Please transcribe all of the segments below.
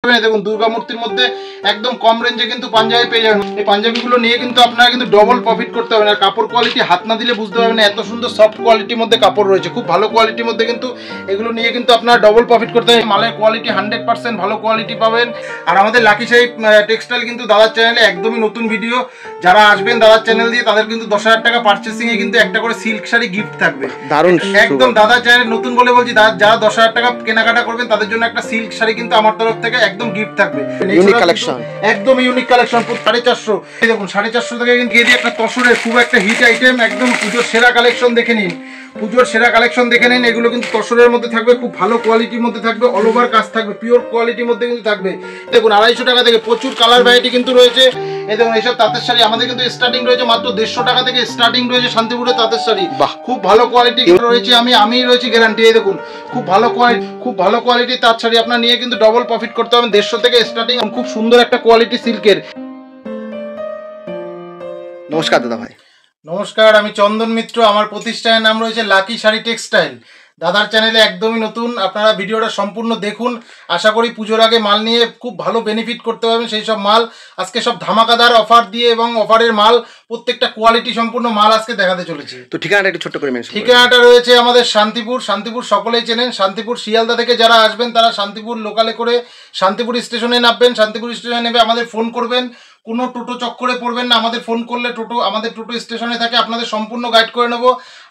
দেখুন দুর্গা মূর্তির মধ্যে একদম কম রেঞ্জে কিন্তু পাঞ্জাবি পেয়ে যাবেন। এই পাঞ্জাবিগুলো নিয়ে কিন্তু আপনারা কিন্তু ডবল প্রফিট করতে পারবেন। আর কাপড় কোয়ালিটি হাত না দিলে বুঝতে পারবেন না, এত সুন্দর সফট কোয়ালিটির মধ্যে কাপড় রয়েছে, খুব ভালো কোয়ালিটির মধ্যে কিন্তু এগুলো নিয়ে কিন্তু আপনারা ডবল প্রফিট করতে পারবেন। মালের কোয়ালিটি 100% ভালো কোয়ালিটি পাবেন। আর আমাদের লাকি শাড়ি টেক্সটাইল কিন্তু দাদার চ্যানেলে একদমই নতুন ভিডিও, যারা আসবেন দাদার চ্যানেল দিয়ে তাদের কিন্তু 10,000 টাকা পারচেসিং এ কিন্তু একটা করে সিল্ক শাড়ি গিফট থাকবে। দারুণ, একদম দাদার চ্যানেল নতুন বলে বলছি, যারা 10,000 টাকা কেনাকাটা করবেন তাদের জন্য একটা সিল্ক শাড়ি কিন্তু আমার তরফ থেকে একদম গিফট থাকবে। ইউনিক কালেকশন, একদম ইউনিক কালেকশন, 450 দেখুন 450 টাকা কিন্তু এই একটা তসরের খুব একটা হিট আইটেম, একদম পুজোর সেরা কালেকশন দেখে নিন, পুজোর সেরা কালেকশন দেখে নিন। এগুলো কিন্তু তসরের মধ্যে থাকবে, খুব ভালো কোয়ালিটির মধ্যে থাকবে, অল ওভার কাজ থাকবে, পিওর কোয়ালিটির মধ্যে কিন্তু থাকবে। দেখুন 250 টাকা থেকে প্রচুর কালার ভ্যারাইটি কিন্তু রয়েছে। এই দেখুন এইসব তাঁতের শাড়ি আমাদের কিন্তু স্টার্টিং রয়েছে মাত্র 150 টাকা থেকে স্টার্টিং রয়েছে শান্তিপুরের তাঁতের শাড়ি। খুব ভালো কোয়ালিটি রয়েছে, আমি রয়েছি গ্যারান্টি। এই দেখুন খুব ভালো কোয়ালিটি তাঁত শাড়ি আপনার নিয়ে কিন্তু ডবল প্রফিট করতে হবে। 150 থেকে স্টার্টিং, খুব সুন্দর একটা কোয়ালিটি সিল্কের। নমস্কার দাদা ভাই। নমস্কার, আমি চন্দন মিত্র, আমার প্রতিষ্ঠানের নাম রয়েছে লাকি শাড়ি টেক্সটাইল। দাদার চ্যানেলে একদমই নতুন, আপনারা ভিডিওটা সম্পূর্ণ দেখুন। আশা করি পুজোর আগে মাল নিয়ে খুব ভালো বেনিফিট করতে পারবেন। সেই সব মাল আজকে সব ধামাকাদার অফার দিয়ে এবং অফারের মাল, প্রত্যেকটা কোয়ালিটি সম্পূর্ণ মাল আজকে দেখাতে চলেছে। তো ঠিকানাটা একটু ছোট্ট করে মেনশন। ঠিকানাটা রয়েছে আমাদের শান্তিপুর সকলেই চেনেন। শান্তিপুর শিয়ালদা থেকে যারা আসবেন তারা শান্তিপুর লোকালে করে শান্তিপুর স্টেশনে নামবেন। শান্তিপুর স্টেশনে নেমে আমাদের ফোন করবেন, কোনো টোটো চক্করে পড়বেন না, আমাদের ফোন করলে আমাদের টোটো স্টেশনে থাকে, আপনাদের সম্পূর্ণ গাইড করে নেব।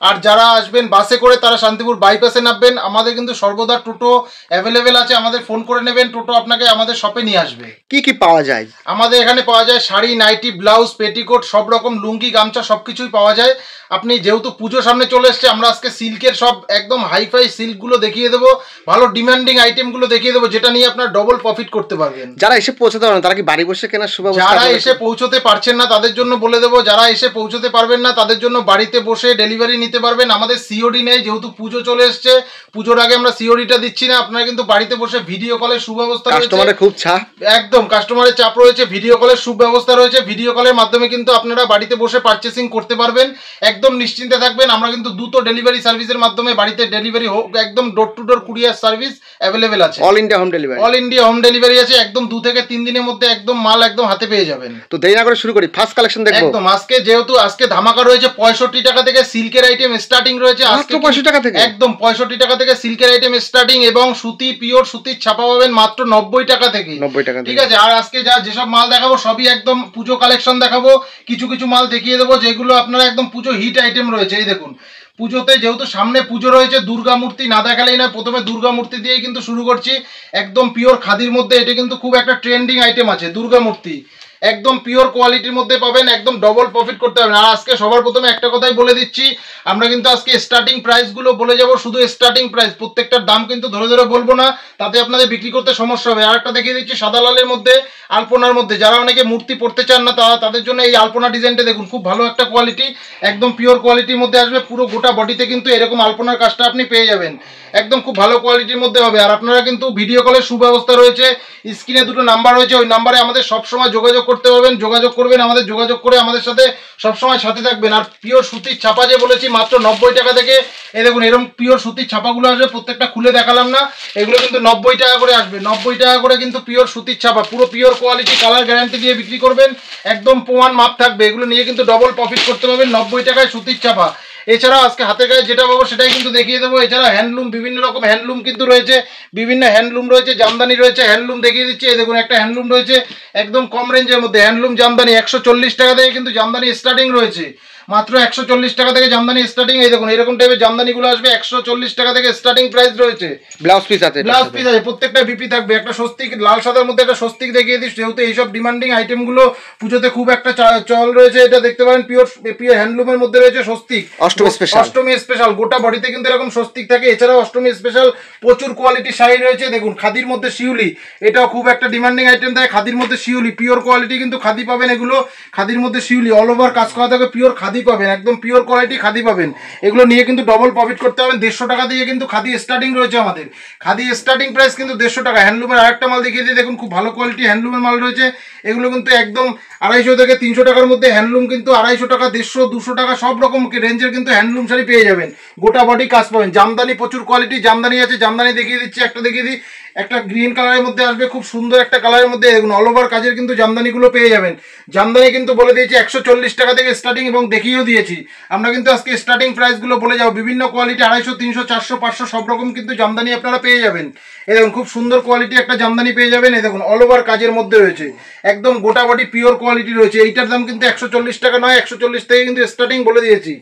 আর যারা আসবেন বাসে করে তারা শান্তিপুর বাইপাসে নামবেন। আমাদের কিন্তু সর্বদা টোটো অ্যাভেলেবেল আছে, আমাদের ফোন করে নেবেন, টোটো আপনাকে আমাদের শপে নিয়ে আসবে। কি কি পাওয়া যায়? আমাদের এখানে পাওয়া যায় শাড়ি, নাইটি, ব্লাউজ, পেটিকোট, সব রকম লুঙ্গি, গামছা সবকিছুই পাওয়া যায়। আপনি যেহেতু পুজো সামনে চলে এসছে, আমরা আজকে সিল্কের সব একদম হাইফাই সিল্কগুলো দেখিয়ে দেবো, ভালো ডিমান্ডিং আইটেমগুলো দেখিয়ে দেবো, যেটা নিয়ে আপনার ডবল প্রফিট করতে পারবেন। যারা এসে পৌঁছাতে পারেন তারা কি বাড়ি বসে কেনার সুব্যবস্থা? যারা এসে পৌঁছতে পারছেন না তাদের জন্য বলে দেবো, যারা এসে পৌঁছতে পারবেন না তাদের জন্য বাড়িতে বসে ডেলিভারি নিতে পারবেন। আমাদের সিওডি নেই, যেহেতু পুজো চলে এসছে, পুজোর আগে আমরা সিওডিটা দিচ্ছি না। আপনারা কিন্তু বাড়িতে বসে ভিডিও কলের সুব্যবস্থা রয়েছে, কাস্টমারের খুব চাপ, একদম কাস্টমারের চাপ রয়েছে, ভিডিও কলের সুব্যবস্থা রয়েছে। ভিডিও কলের মাধ্যমে কিন্তু আপনারা বাড়িতে বসে পারচেসিং করতে পারবেন, একদম নিশ্চিন্তে থাকবেন। আমরা কিন্তু দ্রুত ডেলিভারি সার্ভিসের মাধ্যমে বাড়িতে ডেলিভারি হোক, একদম door to door courier service available আছে। All India home delivery, all India home delivery আছে, একদম 2 থেকে 3 দিনের মধ্যে একদম মাল একদম হাতে পেয়ে যাবেন। তো দেরি না করে শুরু করি, ফার্স্ট কালেকশন দেখবো একদম। যেহেতু আজকে ধামাকা রয়েছে, 65 টাকা থেকে সিল্কের আইটেম স্টার্টিং রয়েছে আজকে। 65 টাকা থেকে, একদম 65 টাকা থেকে সিল্কের আইটেম স্টার্টিং, এবং সুতি, পিওর সুতির ছাপা পাবেন মাত্র 90 টাকা থেকে। 90 টাকা, ঠিক আছে। আর আজকে যেসব মাল দেখাবো সবই একদম পুজো কালেকশন দেখাবো। কিছু মাল দেখিয়ে দেবো যেগুলো আপনারা একদম পুজো হিট আইটেম রয়েছে। এই দেখুন পুজোতে যেহেতু সামনে পুজো রয়েছে, দুর্গা মূর্তি না দেখালেই না, প্রথমে দুর্গা মূর্তি দিয়েই কিন্তু শুরু করছি। একদম পিওর খাদির মধ্যে এটা কিন্তু খুব একটা ট্রেন্ডিং আইটেম আছে, দুর্গা মূর্তি একদম পিওর কোয়ালিটির মধ্যে পাবেন, একদম ডবল প্রফিট করতে পারবেন। আর আজকে সবার প্রথমে একটা কথাই বলে দিচ্ছি, আমরা কিন্তু আজকে স্টার্টিং প্রাইসগুলো বলে যাব, শুধু স্টার্টিং প্রাইস, প্রত্যেকটার দাম কিন্তু ধরে বলবো না, তাতে আপনাদের বিক্রি করতে সমস্যা হবে। আর একটা দেখিয়ে দিচ্ছি সাদা লালের মধ্যে, আলপনার মধ্যে, যারা অনেকে মূর্তি পড়তে চান না তাদের জন্য এই আলপনা ডিজাইনটা দেখুন, খুব ভালো একটা কোয়ালিটি, একদম পিওর কোয়ালিটির মধ্যে আসবে। পুরো গোটা বডিতে কিন্তু এরকম আলপনার কাজটা আপনি পেয়ে যাবেন, একদম খুব ভালো কোয়ালিটির মধ্যে হবে। আর আপনারা কিন্তু ভিডিও কলের সুব্যবস্থা রয়েছে, স্ক্রিনে 2টো নাম্বার রয়েছে, ওই নাম্বারে আমাদের সবসময় যোগাযোগ করতে পারবেন, যোগাযোগ করবেন, আমাদের যোগাযোগ করে আমাদের সাথে সবসময় সাথে থাকবেন। আর পিওর সুতির ছাপা যে বলেছি মাত্র 90 টাকা থেকে, এই দেখুন এরকম পিওর সুতির ছাপাগুলো আসবে, প্রত্যেকটা খুলে দেখালাম না, এগুলো কিন্তু 90 টাকা করে আসবে। 90 টাকা করে কিন্তু পিওর সুতির ছাপা, পুরো পিওর কোয়ালিটি, কালার গ্যারান্টি দিয়ে বিক্রি করবেন, একদম প্রমাণ মাপ থাকবে। এগুলো নিয়ে কিন্তু ডবল প্রফিট করতে পারবেন 90 টাকায় সুতির ছাপা। এছাড়াও আজকে হাতের কাছে যেটা পাবো সেটাই কিন্তু দেখিয়ে দেবো। এছাড়া হ্যান্ডলুম, বিভিন্ন রকম হ্যান্ডলুম কিন্তু রয়েছে, বিভিন্ন হ্যান্ডলুম রয়েছে, জামদানি রয়েছে, হ্যান্ডলুম দেখিয়ে দিচ্ছি। এই দেখুন একটা হ্যান্ডলুম রয়েছে একদম কম রেঞ্জের মধ্যে, হ্যান্ডলুম জামদানি 140 টাকা থেকে কিন্তু জামদানি স্টার্টিং রয়েছে, মাত্র 140 টাকা থেকে জামদানি স্টার্টিং। এই দেখুন এরকম টাইপের জামদানিগুলো আসবে, 140 টাকা থেকে স্টার্টিং প্রাইস রয়েছে। ব্লাউজ পিস আছে, প্রত্যেকটা বিপি থাকবে। একটা স্বস্তিক লাল সাদার মধ্যে একটা স্বস্তিক দেখিয়ে দিচ্ছি, যেহেতু এইসব ডিমান্ডিং আইটেমগুলো পুজোতে খুব একটা চল রয়েছে। এটা দেখতে পারেন পিওর হ্যান্ডলুমের মধ্যে রয়েছে স্বস্তিক, অষ্টমী স্পেশাল, গোটা বডিতে কিন্তু এরকম স্বস্তিক থাকে। এছাড়াও অষ্টমী স্পেশাল প্রচুর কোয়ালিটি শাড়ি রয়েছে। দেখুন খাদির মধ্যে শিউলি, এটাও খুব একটা ডিমান্ডিং আইটেম থাকে, খাদির মধ্যে শিউলি, পিওর কোয়ালিটি কিন্তু খাদি পাবেন। এগুলো খাদির মধ্যে শিউলি, অল ওভার কাজ করা থাকে, পিওর খাদি পাবেন, একদম পিওর কোয়ালিটি খাদি পাবেন। এগুলো নিয়ে কিন্তু ডবল প্রফিট করতে পারবেন। 150 টাকা দিয়ে কিন্তু খাদি স্টার্টিং রয়েছে আমাদের, খাদি স্টার্টিং প্রাইস কিন্তু 150 টাকা। হ্যান্ডলুমের আরেকটা মাল দেখিয়ে দিয়ে দেখুন, খুব ভালো কোয়ালিটি হ্যান্ডলুমের মাল রয়েছে, এগুলো কিন্তু একদম 250 থেকে 300 টাকার মধ্যে হ্যান্ডলুম, কিন্তু 250 টাকা, 150, 200 টাকা সব রকম রেঞ্জের কিন্তু হ্যান্ডলুম শাড়ি পেয়ে যাবেন। গোটা বডি কাজ পাবেন। জামদানি প্রচুর কোয়ালিটি জামদানি আছে, জামদানি দেখিয়ে দিচ্ছি, একটা দেখিয়ে দিই। একটা গ্রিন কালারের মধ্যে আসবে, খুব সুন্দর একটা কালারের মধ্যে, দেখুন অল ওভার কাজের কিন্তু জামদানিগুলো পেয়ে যাবেন। জামদানি কিন্তু বলে দিয়েছি 140 টাকা থেকে স্টার্টিং, এবং দেখিয়েও দিয়েছি। আমরা কিন্তু আজকে স্টার্টিং প্রাইসগুলো বলে যাবো। বিভিন্ন কোয়ালিটি 250, 300, 400, 500 সব রকম কিন্তু জামদানি আপনারা পেয়ে যাবেন। এই দেখুন খুব সুন্দর কোয়ালিটি একটা জামদানি পেয়ে যাবেন। এই দেখুন অল ওভার কাজের মধ্যে রয়েছে, একদম গোটা বডি পিওর কোয়ালিটি রয়েছে। এইটার দাম কিন্তু 140 টাকা নয়, 140 থেকে কিন্তু স্টার্টিং বলে দিয়েছি।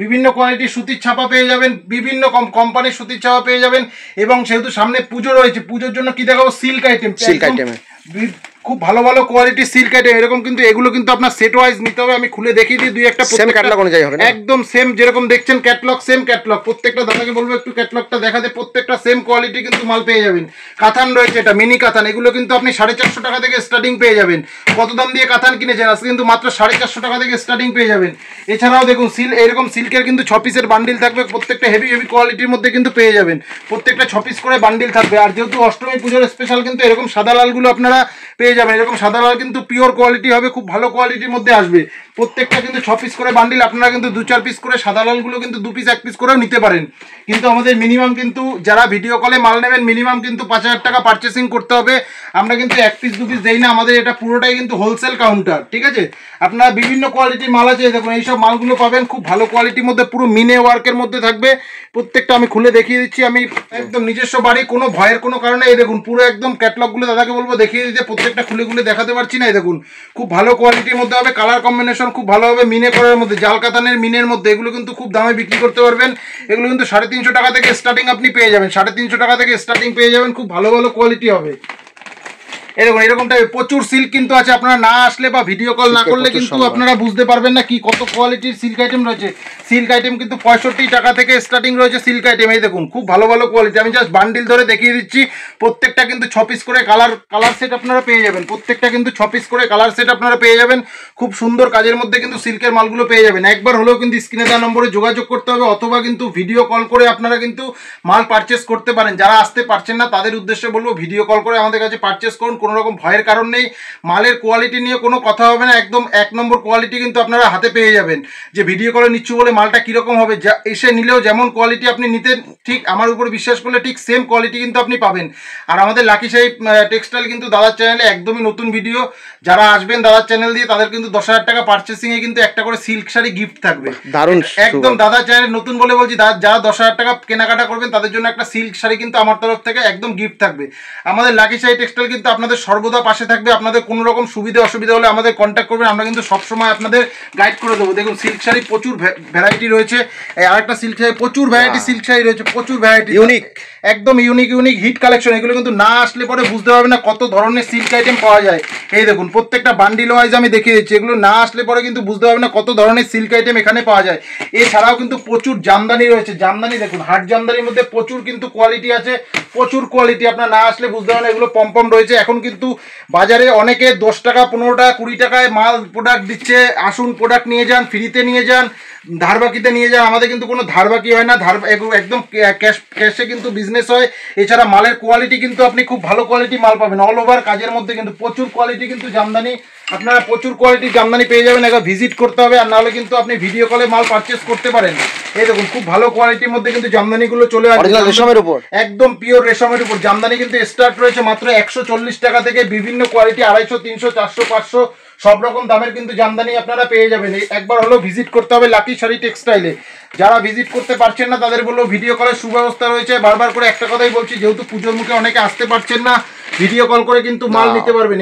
বিভিন্ন কোয়ালিটির সুতির ছাপা পেয়ে যাবেন, বিভিন্ন কোম্পানির সুতির ছাপা পেয়ে যাবেন। এবং সেহেতু সামনে পুজো রয়েছে, পুজোর জন্য কি দেখাবো, সিল্ক আইটেম, সিল্ক আইটেমে খুব ভালো ভালো কোয়ালিটির সিল্ক আইটেম। এরকম কিন্তু এগুলো কিন্তু আপনার সেট ওয়াইজ নিতে হবে। আমি খুলে দেখিয়ে দিই দুই একটা, সেম ক্যাটালগ অনুযায়ী হবে না, একদম সেম যেরকম দেখছেন ক্যাটালগ, সেম ক্যাটালগ। প্রত্যেকটা দাদাকে বলবো একটু ক্যাটালগটা দেখাতে। প্রত্যেকটা সেম কোয়ালিটি কিন্তু মাল পেয়ে যাবেন। কাতান রয়েছে, এটা মিনি কাতান, এগুলো কিন্তু আপনি 450 টাকা থেকে স্টার্টিং পেয়ে যাবেন। কত দাম দিয়ে কাতান কিনেছেন, আজকে কিন্তু মাত্র 450 টাকা থেকে স্টার্টিং পেয়ে যাবেন। এছাড়াও দেখুন এরকম সিল্কের কিন্তু 6 পিসের বান্ডিল থাকবে, প্রত্যেকটা হেভি হেভি কোয়ালিটির মধ্যে কিন্তু পেয়ে যাবেন। প্রত্যেকটা 6 পিস করে বান্ডিল থাকবে। আর যেহেতু অষ্টমী পুজোর স্পেশাল কিন্তু এরকম সাদা লালগুলো আপনারা পেয়ে যাবেন। এরকম সাদা লাল কিন্তু পিওর কোয়ালিটি হবে, খুব ভালো কোয়ালিটির মধ্যে আসবে। প্রত্যেকটা কিন্তু 6 পিস করে বান্ডিল, আপনারা কিন্তু 2-4 পিস করে সাদা লালগুলো কিন্তু 2 পিস 1 পিস করেও নিতে পারেন। কিন্তু আমাদের মিনিমাম কিন্তু যারা ভিডিও কলে মাল নেবেন মিনিমাম কিন্তু 5000 টাকা পারচেসিং করতে হবে। আমরা কিন্তু 1 পিস 2 পিস দেই না, আমাদের এটা পুরোটাই কিন্তু হোলসেল কাউন্টার, ঠিক আছে। আপনারা বিভিন্ন কোয়ালিটির মাল আছে, দেখুন এইসব মালগুলো পাবেন খুব ভালো কোয়ালিটির মধ্যে, পুরো মিনে ওয়ার্কের মধ্যে থাকবে। প্রত্যেকটা আমি খুলে দেখিয়ে দিচ্ছি, আমি একদম নিজস্ব বাড়ি, কোনো ভয়ের কোনো কারণে। এই দেখুন পুরো একদম ক্যাটালগুলো দাদাকে বলবো দেখিয়ে দিতে, প্রত্যেকটা খুলে খুলে দেখাতে পারছি না। এই দেখুন খুব ভালো কোয়ালিটির মধ্যে হবে, কালার কম্বিনেশন খুব ভালো হবে, মিনে করার মধ্যে, জাল কাতানের মিনের মধ্যে। এগুলো কিন্তু খুব দামে বিক্রি করতে পারবেন। এগুলো কিন্তু 350 টাকা থেকে স্টার্টিং আপনি পেয়ে যাবেন, 350 টাকা থেকে স্টার্টিং পেয়ে যাবেন। খুব ভালো ভালো কোয়ালিটি হবে। এরকম এরকম টাইপের প্রচুর সিল্ক কিন্তু আছে, আপনারা না আসলে বা ভিডিও কল না করলে কিন্তু আপনারা বুঝতে পারবেন না কি কত কোয়ালিটির সিল্ক আইটেম রয়েছে। সিল্ক আইটেম কিন্তু 65 টাকা থেকে স্টার্টিং রয়েছে সিল্ক আইটেম। এই দেখুন খুব ভালো ভালো কোয়ালিটি, আমি জাস্ট বান্ডিল ধরে দেখিয়ে দিচ্ছি। প্রত্যেকটা কিন্তু 6 পিস করে কালার সেট আপনারা পেয়ে যাবেন। প্রত্যেকটা কিন্তু 6 পিস করে কালার সেট আপনারা পেয়ে যাবেন। খুব সুন্দর কাজের মধ্যে কিন্তু সিল্কের মালগুলো পেয়ে যাবেন। একবার হলেও কিন্তু স্ক্রিনে দেওয়া নম্বরে যোগাযোগ করতে হবে, অথবা কিন্তু ভিডিও কল করে আপনারা কিন্তু মাল পারচেস করতে পারেন। যারা আসতে পারছেন না তাদের উদ্দেশ্যে বলবো ভিডিও কল করে আমাদের কাছে পারচেস করুন, কোনো রকম ভয়ের কারণ নেই। মালের কোয়ালিটি নিয়ে কোনো কথা হবে না, একদম 1 নম্বর কোয়ালিটি কিন্তু আপনারা হাতে পেয়ে যাবেন। যে ভিডিও কলে নিচ্ছু বলে মালটা কীরকম হবে, এসে নিলেও যেমন কোয়ালিটি আপনি নিতেন, ঠিক আমার উপর বিশ্বাস করলে ঠিক সেম কোয়ালিটি কিন্তু আপনি পাবেন। আর আমাদের লাকি শাড়ি টেক্সটাইল কিন্তু দাদার চ্যানেলে একদমই নতুন ভিডিও, যারা আসবেন দাদার চ্যানেল দিয়ে তাদের কিন্তু 10,000 টাকা পারচেসিংয়ে কিন্তু একটা করে সিল্ক শাড়ি গিফট থাকবে। দারুণ, একদম দাদার চ্যানেল নতুন বলে বলছি, যারা 10,000 টাকা কেনাকাটা করবেন তাদের জন্য একটা সিল্ক শাড়ি কিন্তু আমার তরফ থেকে একদম গিফট থাকবে। আমাদের লাকি শাড়ি টেক্সটাইল কিন্তু আপনাদের সর্বদা পাশে থাকবে। আপনাদের কোনো রকম সুবিধা অসুবিধা হলে আমাদের কন্ট্যাক্ট করবেন, আমরা কিন্তু সবসময় আপনাদের গাইড করে দেবো। দেখুন সিল্ক শাড়ি প্রচুর ভ্যারাইটি রয়েছে, আরেকটা সিল্ক শাড়ি প্রচুর ভ্যারাইটি সিল্ক শাড়ি রয়েছে, প্রচুর ভ্যারাইটি, ইউনিক, একদম ইউনিক হিট কালেকশন। এগুলো কিন্তু না আসলে পরে বুঝতে পারবে না কত ধরনের সিল্ক আইটেম পাওয়া যায়। এই দেখুন প্রত্যেকটা বান্ডিল ওয়াইজ আমি দেখিয়ে দিচ্ছি, এগুলো না আসলে পরে কিন্তু বুঝতে পারবে না কত ধরনের সিল্ক আইটেম এখানে পাওয়া যায়। এছাড়াও কিন্তু প্রচুর জামদানি রয়েছে, জামদানি দেখুন হাট জামদানির মধ্যে প্রচুর কিন্তু কোয়ালিটি আছে, প্রচুর কোয়ালিটি। আপনার না আসলে বুঝতে পারবেন, এগুলো পম রয়েছে। এখন কিন্তু বাজারে অনেকে 10 টাকা 15 টাকা 20 টাকায় মাল প্রোডাক্ট দিচ্ছে, আসুন প্রোডাক্ট নিয়ে যান, ফ্রিতে নিয়ে যান, ধারবাকিতে নিয়ে যান। আমাদের কিন্তু কোনো ধারবাকি হয় না, একদম ক্যাশে কিন্তু বিজনেস হয়। এছাড়া মালের কোয়ালিটি কিন্তু আপনি খুব ভালো কোয়ালিটি মাল পাবেন। অল ওভার কাজের মধ্যে কিন্তু প্রচুর কোয়ালিটি কিন্তু জামদানি, আপনারা প্রচুর কোয়ালিটির জামদানি পেয়ে যাবেন। একবার ভিজিট করতে হবে, আর নাহলে কিন্তু আপনি ভিডিও কলে মাল পারচেস করতে পারেন। এই দেখুন খুব ভালো কোয়ালিটির মধ্যে কিন্তু জামদানিগুলো চলে আসবে রেশমের উপর, একদম পিওর রেশমের উপর। জামদানি কিন্তু স্টার্ট রয়েছে মাত্র 140 টাকা থেকে, বিভিন্ন কোয়ালিটি 250, 300, 400, 500 সব রকম দামের কিন্তু জামদানি আপনারা পেয়ে যাবেন। একবার হলেও ভিজিট করতে হবে লাকি শাড়ি টেক্সটাইলে। যারা ভিজিট করতে পারছেন না তাদের বলবো ভিডিও কলের সুব্যবস্থা রয়েছে। বারবার করে একটা কথাই বলছি, যেহেতু পুজোর মুখে অনেকে আসতে পারছেন না, ভিডিও কল করে কিন্তু মাল নিতে পারবেন।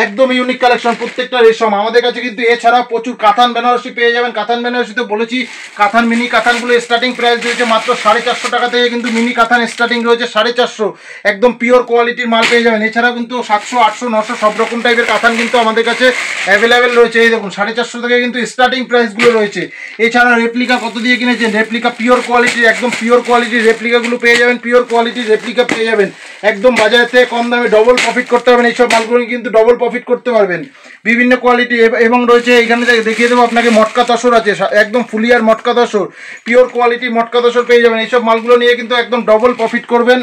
একদম ইউনিক কালেকশন, প্রত্যেকটা রেশম আমাদের কাছে কিন্তু। এছাড়া প্রচুর কাতান বেনারসি পেয়ে যাবেন। কাতান বেনারসি তো বলেছি, কাতান মিনি কাতানগুলো স্টার্টিং প্রাইস রয়েছে মাত্র 450 টাকা থেকে, কিন্তু মিনি কাতান স্টার্টিং রয়েছে 450, একদম পিওর কোয়ালিটির মাল পেয়ে যাবেন। এছাড়াও কিন্তু 700, 800, 900 সব রকম টাইপের কাতান কিন্তু আমাদের কাছে অ্যাভেলেবেল রয়েছে। এই দেখুন 450 থেকে কিন্তু স্টার্টিং প্রাইসগুলো রয়েছে। এছাড়া রেপ্লিকা কত দিয়ে কিনেছেন, রেপ্লিকা পিওর কোয়ালিটির, একদম পিওর কোয়ালিটির রেপ্লিকাগুলো পেয়ে যাবেন, পিওর কোয়ালিটির রেপ্লিকা পেয়ে যাবেন। একদম বাজার থেকে কম দামে ডবল প্রফিট করতে পারবেন, এইসব মালগুলো কিন্তু ডবল প্রফিট করতে পারবেন। বিভিন্ন কোয়ালিটি এবং রয়েছে, এখানে দেখিয়ে দেবো আপনাকে মটকা তসর আছে, একদম ফুলিয়ার মটকা তসর, পিওর কোয়ালিটি মটকা তসর পেয়ে যাবেন। এইসব মালগুলো নিয়ে কিন্তু একদম ডবল প্রফিট করবেন।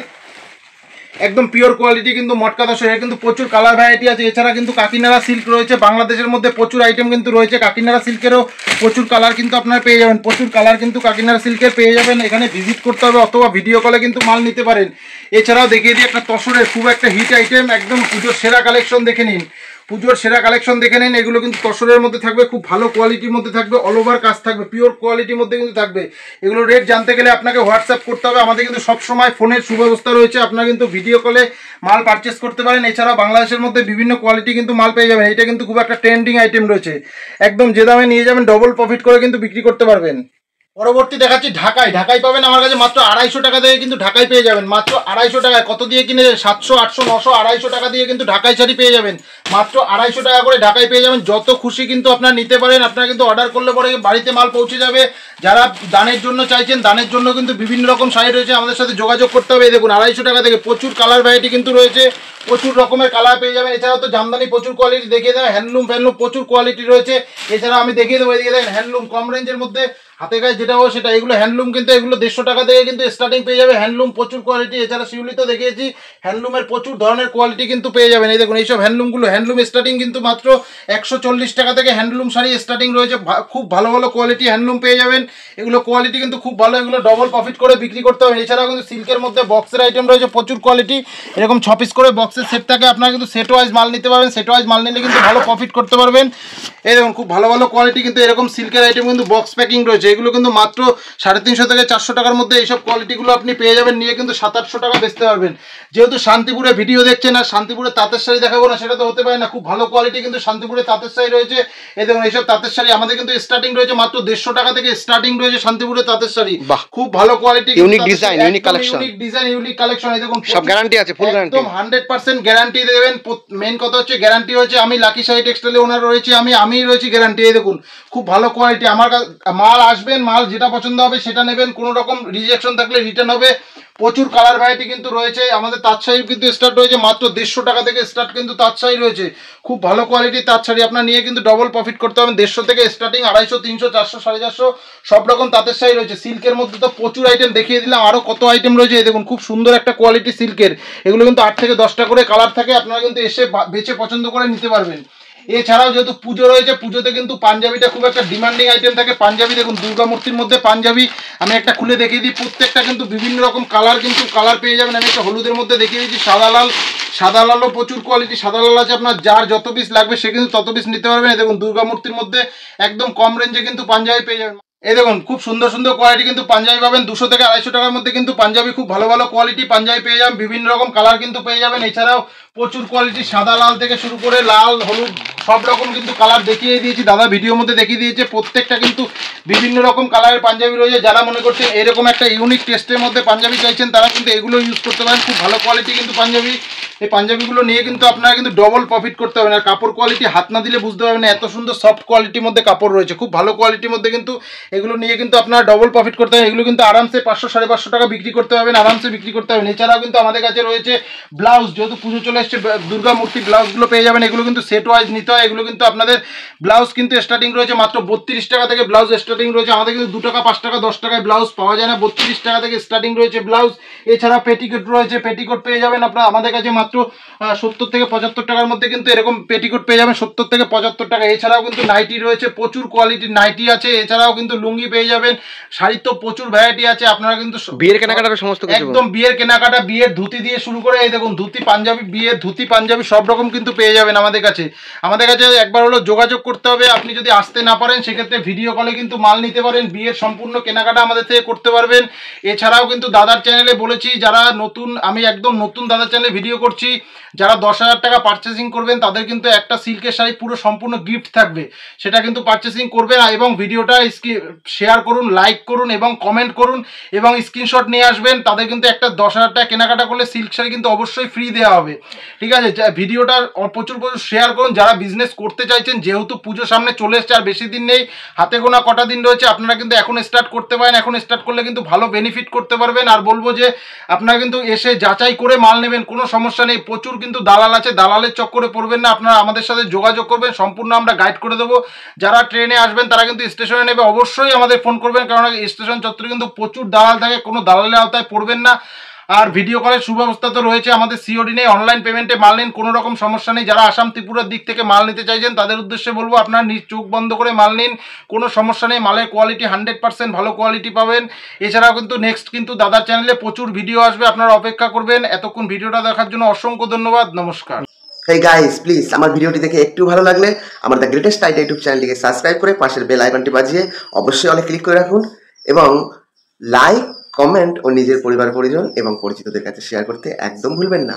একদম পিওর কোয়ালিটি কিন্তু মটকা 10 এর কিন্তু প্রচুর কালার ভ্যারাইটি আছে। এছাড়া কিন্তু কাকিনাড়া সিল্ক রয়েছে, বাংলাদেশের মধ্যে প্রচুর আইটেম কিন্তু রয়েছে। কাকিনাড়া সিল্কেরও প্রচুর কালার কিন্তু আপনারা পেয়ে যাবেন, প্রচুর কালার কিন্তু কাকিনাড়া সিল্কের পেয়ে যাবেন। এখানে ভিজিট করতে হবে অথবা ভিডিও কলে কিন্তু মাল নিতে পারেন। এছাড়াও দেখিয়ে দিই একটা তসরের খুব একটা হিট আইটেম, একদম পুজোর সেরা কালেকশন দেখে নিন, পুজোর সেরা কালেকশন দেখে নিন। এগুলো কিন্তু তসরের মধ্যে থাকবে, খুব ভালো কোয়ালিটির মধ্যে থাকবে, অল ওভার কাজ থাকবে, পিওর কোয়ালিটির মধ্যে কিন্তু থাকবে। এগুলো রেট জানতে গেলে আপনাকে হোয়াটসঅ্যাপ করতে হবে। আমাদের কিন্তু সবসময় ফোনের সুব্যবস্থা রয়েছে, আপনারা কিন্তু ভিডিও কলে মাল পারচেস করতে পারেন। এছাড়াও বাংলাদেশের মধ্যে বিভিন্ন কোয়ালিটি কিন্তু মাল পেয়ে যাবেন। এটা কিন্তু খুব একটা ট্রেন্ডিং আইটেম রয়েছে, একদম যে দামে নিয়ে যাবেন ডবল প্রফিট করে কিন্তু বিক্রি করতে পারবেন। পরবর্তী দেখাচ্ছি ঢাকায়। ঢাকায় পাবেন আমার কাছে মাত্র 250 টাকা দিয়ে কিন্তু ঢাকায় পেয়ে যাবেন, মাত্র 250 টাকায়। কত দিয়ে কিনে 700, 800, 900, 250 টাকা দিয়ে কিন্তু ঢাকায় শাড়ি পেয়ে যাবেন, মাত্র 250 টাকা করে ঢাকায় পেয়ে যাবেন। যত খুশি কিন্তু আপনারা নিতে পারেন, আপনারা কিন্তু অর্ডার করলে পরে বাড়িতে মাল পৌঁছে যাবে। যারা দানের জন্য চাইছেন, দানের জন্য কিন্তু বিভিন্ন রকম শাড়ি রয়েছে, আমাদের সাথে যোগাযোগ করতে হবে। দেখুন 250 টাকা থেকে প্রচুর কালার ভ্যারাইটি কিন্তু রয়েছে, প্রচুর রকমের কালার পেয়ে যাবেন। এছাড়াও তো জামদানি প্রচুর কোয়ালিটি দেখিয়ে দেবেন, হ্যান্ডলুম ফ্যান্ডলুম প্রচুর কোয়ালিটি রয়েছে। এছাড়া আমি দেখিয়ে দেবো, এদিকে দেখেন হ্যান্ডলুম কম রেঞ্জের মধ্যে হাতে গায়ে যেটা হয় সেটা, এগুলো হ্যান্ডলুম কিন্তু এগুলো 150 টাকা থেকে কিন্তু স্টার্টিং পেয়ে যাবে। হ্যান্ডলুম প্রচুর কোয়ালিটি। এছাড়া শিউলি তো দেখিয়েছি, হ্যান্ডলুমের প্রচুর ধরনের কোয়ালিটি কিন্তু পেয়ে যাবেন। এই দেখুন এইসব হ্যান্ডলুমগুলো, হ্যান্ডলুম স্টার্টিং কিন্তু মাত্র 140 টাকা থেকে হ্যান্ডলুম শাড়ি স্টার্টিং রয়েছে। খুব ভালো ভালো কোয়ালিটি হ্যান্ডলুম পেয়ে যাবেন, এগুলো কোয়ালিটি কিন্তু খুব ভালো, এগুলো ডবল প্রফিট করে বিক্রি করতে হবে। এছাড়াও কিন্তু সিল্কের মধ্যে বক্সের আইটেম রয়েছে প্রচুর কোয়ালিটি, এরকম 6 পিস করে বক্সের সেট থাকে, আপনারা কিন্তু সেট ওয়াইজ মাল নিতে পারবেন। সেট ওয়াইজ মাল নিলে কিন্তু ভালো প্রফিট করতে পারবেন। এই দেখুন খুব ভালো ভালো কোয়ালিটি কিন্তু এরকম সিল্কের আইটেম কিন্তু বক্স প্যাকিং রয়েছে, এগুলো কিন্তু মাত্র 350 থেকে 400 টাকার মধ্যে এইসব কোয়ালিটিগুলো আপনি পেয়ে যাবেন, নিয়ে কিন্তু 700-800 টাকা বেচতে পারবেন। যেহেতু শান্তিপুরে ভিডিও দেখছেন আর শান্তিপুরে তাঁতের শাড়ি দেখাবো না, সেটা তো হতে পারে না। খুব ভালো কোয়ালিটি কিন্তু শান্তিপুরে তাঁতের শাড়ি রয়েছে। এই দেখুন এইসব তাঁতের শাড়ি আমাদের কিন্তু স্টার্টিং রয়েছে মাত্র 150 টাকা থেকে স্টার্টিং রয়েছে শান্তিপুরে তাঁতের শাড়ি। খুব ভালো quality, unique design, unique collection, unique design, unique collection. এই দেখুন সব গ্যারান্টি আছে, ফুল গ্যারান্টি, একদম 100% গ্যারান্টি দেবেন। মেইন কথা হচ্ছে গ্যারান্টি হচ্ছে, আমি লাকি শাড়ি টেক্সটাইলে ওনার রয়েছে, আমি রয়েছি গ্যারান্টি। এই দেখুন খুব ভালো কোয়ালিটি, আমার মাল আসবেন, মাল যেটা পছন্দ হবে সেটা নেবেন, কোনো রকম রিজেকশন থাকলে রিটার্ন হবে। প্রচুর কালার ভ্যারাইটি কিন্তু রয়েছে। আমাদের তাঁত শাড়ি কিন্তু স্টার্ট রয়েছে মাত্র 150 টাকা থেকে স্টার্ট কিন্তু তাঁত শাড়ি রয়েছে। খুব ভালো কোয়ালিটির তাঁত শাড়ি আপনার নিয়ে কিন্তু ডবল প্রফিট করতে হবে। 150 থেকে স্টার্টিং 250, 300, 400, 450 সব রকম তাঁতের শাড়ি রয়েছে। সিল্কের মধ্যে তো প্রচুর আইটেম দেখিয়ে দিলাম, আরও কত আইটেম রয়েছে। এই দেখুন খুব সুন্দর একটা কোয়ালিটি সিল্কের, এগুলো কিন্তু 8 থেকে 10টা করে কালার থাকে, আপনারা কিন্তু এসে বেছে পছন্দ করে নিতে পারবেন। এছাড়াও যেহেতু পুজো রয়েছে, পুজোতে কিন্তু পাঞ্জাবিটা খুব একটা ডিমান্ডিং আইটেম থাকে। পাঞ্জাবি দেখুন দুর্গা মূর্তির মধ্যে পাঞ্জাবি আমি একটা খুলে দেখিয়ে দিই, প্রত্যেকটা কিন্তু বিভিন্ন রকম কালার কিন্তু কালার পেয়ে যাবেন। আমি একটা হলুদের মধ্যে দেখিয়ে দিচ্ছি, সাদা লাল, সাদা লালও প্রচুর কোয়ালিটি, সাদা লাল আছে। আপনার যার যত পিস লাগবে সে কিন্তু তত পিস নিতে পারবেন। এই দেখুন দুর্গা মূর্তির মধ্যে একদম কম রেঞ্জে কিন্তু পাঞ্জাবি পেয়ে যাবেন। এই দেখুন খুব সুন্দর সুন্দর কোয়ালিটি কিন্তু পাঞ্জাবি পাবেন, 200 থেকে 250 টাকার মধ্যে কিন্তু পাঞ্জাবি, খুব ভালো ভালো কোয়ালিটি পাঞ্জাবি পেয়ে যাবেন, বিভিন্ন রকম কালার কিন্তু পেয়ে যাবেন। এছাড়াও প্রচুর কোয়ালিটি সাদা লাল থেকে শুরু করে লাল হলুদ সব রকম কিন্তু কালার দেখিয়ে দিয়েছি, দাদা ভিডিওর মধ্যে দেখিয়ে দিয়েছে। প্রত্যেকটা কিন্তু বিভিন্ন রকম কালারের পাঞ্জাবি রয়েছে। যারা মনে করছেন এরকম একটা ইউনিক টেস্টের মধ্যে পাঞ্জাবি চাইছেন, তারা কিন্তু এগুলো ইউজ করতে পারেন। খুব ভালো কোয়ালিটি কিন্তু পাঞ্জাবি, এই পাঞ্জাবিগুলো নিয়ে কিন্তু আপনারা কিন্তু ডবল প্রফিট করতে পারবেন। আর কাপড় কোয়ালিটি হাত না দিলে বুঝতে পারবেন না, এত সুন্দর সফট কোয়ালিটির মধ্যে কাপড় রয়েছে, খুব ভালো কোয়ালিটির মধ্যে কিন্তু এগুলো নিয়ে কিন্তু আপনারা ডবল প্রফিট করতে পারবেন। এগুলো কিন্তু আরামসে 500, 550 টাকা বিক্রি করতে পারবেন, আরামসে বিক্রি করতে পারবেন। এছাড়াও কিন্তু আমাদের কাছে রয়েছে ব্লাউজ, যেহেতু পুজো চলে এসছে, দুর্গা মূর্তি ব্লাউজগুলো পেয়ে যাবেন। এগুলো কিন্তু সেট ওয়াইজ নিতে হয়, এগুলো কিন্তু আপনাদের ব্লাউজ কিন্তু স্টার্টিং রয়েছে মাত্র 32 টাকা থেকে ব্লাউজ স্টার্টিং রয়েছে। আমাদের কিন্তু 2 টাকা, 5 টাকা, 10 টাকায় ব্লাউজ পাওয়া যায় না, 32 টাকা থেকে স্টার্টিং রয়েছে ব্লাউজ। এছাড়া পেটিকোট রয়েছে, পেটিকোট পেয়ে যাবেন আপনারা আমাদের কাছে মাত্র 70 থেকে 75 টাকার মধ্যে কিন্তু এরকম পেটিকোট পেয়ে যাবেন, 70 থেকে 75 টাকা। এছাড়াও কিন্তু নাইটি রয়েছে, প্রচুর কোয়ালিটির নাইটি আছে। এছাড়াও কিন্তু লুঙ্গি পেয়ে যাবেন, শাড়ির তো প্রচুর ভ্যারাইটি আছে। আপনারা কিন্তু বিয়ের কেনাকাটার সমস্ত কিছু, একদম বিয়ের কেনাকাটা, বিয়ের ধুতি দিয়ে শুরু করে এই দেখুন ধুতি পাঞ্জাবি, বিয়ের ধুতি পাঞ্জাবি সব রকম কিন্তু পেয়ে যাবেন আমাদের কাছে। আমাদের কাছে একবার হলো যোগাযোগ করতে হবে। আপনি যদি আসতে না পারেন সেক্ষেত্রে ভিডিও কলে কিন্তু মাল নিতে পারেন, বিয়ের সম্পূর্ণ কেনাকাটা আমাদের থেকে করতে পারবেন। এছাড়াও কিন্তু দাদার চ্যানেলে বলেছি, যারা নতুন, আমি একদম নতুন দাদার চ্যানেলে ভিডিও করছি, যারা 10,000 টাকা পারচেসিং করবেন তাদের কিন্তু একটা সিল্কের শাড়ি পুরো সম্পূর্ণ গিফট থাকবে, সেটা কিন্তু পারচেসিং করবেন। এবং ভিডিওটা শেয়ার করুন, লাইক করুন এবং কমেন্ট করুন এবং স্ক্রিনশট নিয়ে আসবেন। তাদের কিন্তু একটা 10,000 টাকা কেনাকাটা করলে সিল্ক শাড়ি কিন্তু অবশ্যই ফ্রি দেওয়া হবে, ঠিক আছে? ভিডিওটা প্রচুর প্রচুর শেয়ার করুন। যারা বিজনেস করতে চাইছেন, যেহেতু পুজো সামনে চলে এসছে, আর বেশি দিন নেই, হাতে গোনা কটা দিন রয়েছে, আপনারা কিন্তু এখন স্টার্ট করতে পারেন। এখন স্টার্ট করলে কিন্তু ভালো বেনিফিট করতে পারবেন। আর বলবো যে আপনারা কিন্তু এসে যাচাই করে মাল নেবেন, কোনো সমস্যা নেই। প্রচুর কিন্তু দালাল আছে, দালালের চক্করে পড়বেন না, আপনারা আমাদের সাথে যোগাযোগ করবেন, সম্পূর্ণ আমরা গাইড করে দেবো। যারা ট্রেনে আসবেন তারা কিন্তু স্টেশনে নেবে, অবশ্যই আমাদের ফোন করবেন, কারণ স্টেশন চত্বরে কিন্তু প্রচুর দালাল থাকে, কোনো দালালের আওতায় পড়বেন না। আর ভিডিও কলের সুব্যবস্থা তো রয়েছে, আমাদের সিওডি নেই, অনলাইন পেমেন্টে মাল নিন, কোনো রকম সমস্যা নেই। যারা আসাম ত্রিপুরার দিক থেকে মাল নিতে চাইছেন তাদের উদ্দেশ্যে বলবো আপনার নিজ চোখ বন্ধ করে মাল নিন, কোনো সমস্যা নেই। মালের কোয়ালিটি 100% ভালো কোয়ালিটি পাবেন। এছাড়াও কিন্তু নেক্সট কিন্তু দাদার চ্যানেলে প্রচুর ভিডিও আসবে, আপনারা অপেক্ষা করবেন। এতক্ষণ ভিডিওটা দেখার জন্য অসংখ্য ধন্যবাদ, নমস্কার। হেই গাইস, প্লিজ আমার ভিডিওটি দেখে একটু ভালো লাগলে আমার দ্য গ্রেটেস্ট আইডিয়া ইউটিউব চ্যানেলটিকে সাবস্ক্রাইব করে পাশের বেল আইকনটি বাজিয়ে অবশ্যই অলে ক্লিক করে রাখুন এবং লাইক, কমেন্ট ও নিজের পরিবার পরিজন এবং পরিচিতদের কাছে শেয়ার করতে একদম ভুলবেন না।